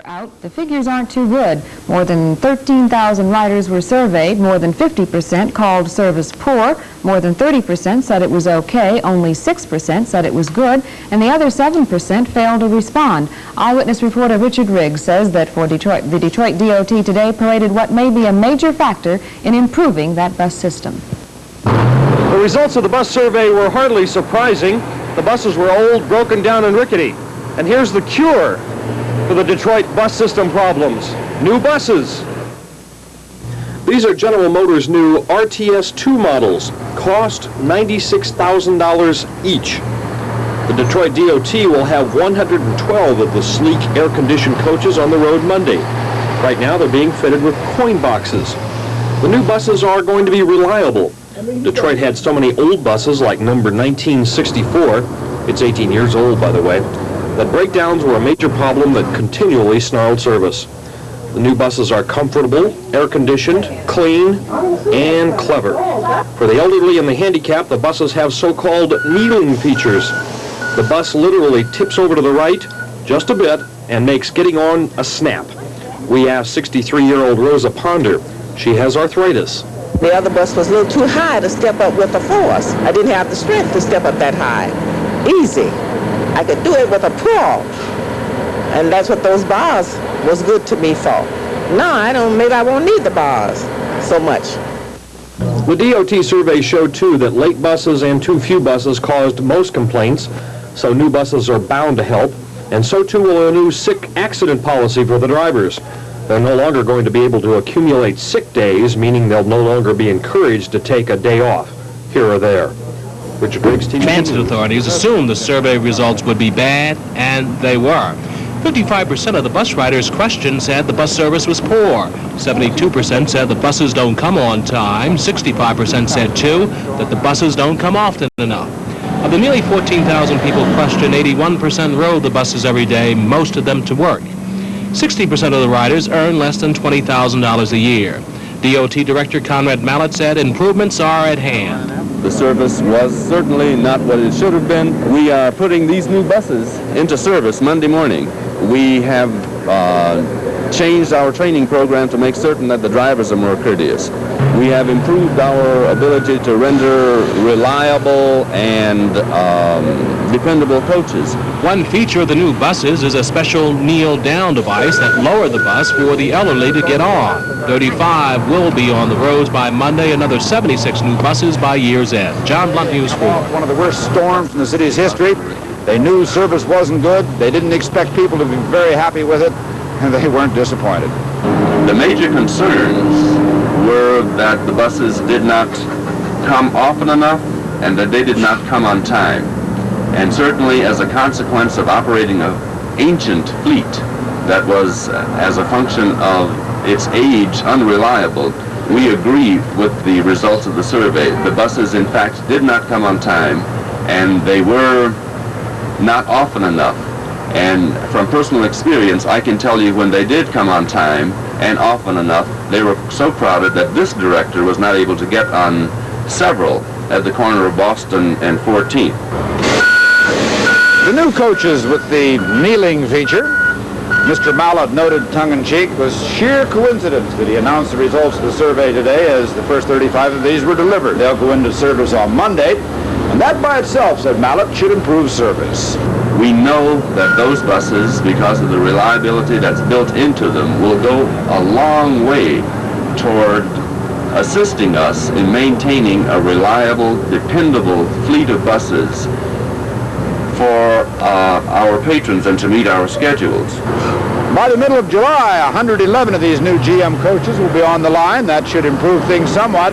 Out, the figures aren't too good. More than 13,000 riders were surveyed. More than 50% called service poor. More than 30% said it was okay. Only 6% said it was good. And the other 7% failed to respond. Eyewitness reporter Richard Riggs says that for Detroit, the Detroit DOT today paraded what may be a major factor in improving that bus system. The results of the bus survey were hardly surprising. The buses were old, broken down, and rickety. And here's the cure for the Detroit bus system problems: new buses. These are General Motors' new Rts-Ii models. Cost $96,000 each. The Detroit DOT will have 112 of the sleek air-conditioned coaches on the road Monday. Right now they're being fitted with coin boxes. The new buses are going to be reliable. Detroit had so many old buses like number 1964, it's 18 years old by the way, that breakdowns were a major problem that continually snarled service. The new buses are comfortable, air-conditioned, clean, and clever. For the elderly and the handicapped, the buses have so-called kneeling features. The bus literally tips over to the right just a bit and makes getting on a snap. We asked 63-year-old Rosa Ponder. She has arthritis. The other bus was a little too high to step up with the force. I didn't have the strength to step up that high. Easy. I could do it with a pull, and that's what those bars was good to me for. No, maybe I won't need the bars so much. The DOT survey showed, too, that late buses and too few buses caused most complaints, so new buses are bound to help, and so, too, will a new sick accident policy for the drivers. They're no longer going to be able to accumulate sick days, meaning they'll no longer be encouraged to take a day off here or there. Richard Riggs, TV. Transit authorities assumed the survey results would be bad, and they were. 55% of the bus riders questioned said the bus service was poor. 72% said the buses don't come on time. 65% said, too, that the buses don't come often enough. Of the nearly 14,000 people questioned, 81% rode the buses every day, most of them to work. 60% of the riders earn less than $20,000 a year. DOT Director Conrad Mallett said improvements are at hand. The service was certainly not what it should have been. We are putting these new buses into service Monday morning. We have changed our training program to make certain that the drivers are more courteous. We have improved our ability to render reliable and dependable coaches. One feature of the new buses is a special kneel-down device that lowered the bus for the elderly to get on. 35 will be on the roads by Monday, another 76 new buses by year's end. John Blunt, News 4. One of the worst storms in the city's history. They knew service wasn't good. They didn't expect people to be very happy with it, and they weren't disappointed. The major concerns were that the buses did not come often enough and that they did not come on time. And certainly as a consequence of operating an ancient fleet that was, as a function of its age, unreliable, we agree with the results of the survey. The buses, in fact, did not come on time, and they were not often enough. And from personal experience, I can tell you when they did come on time and often enough, they were so crowded that this director was not able to get on several at the corner of Boston and 14th. The new coaches with the kneeling feature, Mr. Mallett noted tongue-in-cheek, was sheer coincidence that he announced the results of the survey today as the first 35 of these were delivered. They'll go into service on Monday, and that by itself, said Mallett, should improve service. We know that those buses, because of the reliability that's built into them, will go a long way toward assisting us in maintaining a reliable, dependable fleet of buses for our patrons and to meet our schedules. By the middle of July, 111 of these new GM coaches will be on the line. That should improve things somewhat.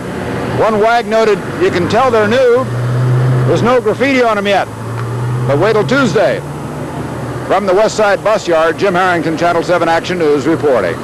One wag noted, you can tell they're new. There's no graffiti on them yet. But wait till Tuesday. From the West Side Bus Yard, Jim Harrington, Channel 7 Action News reporting.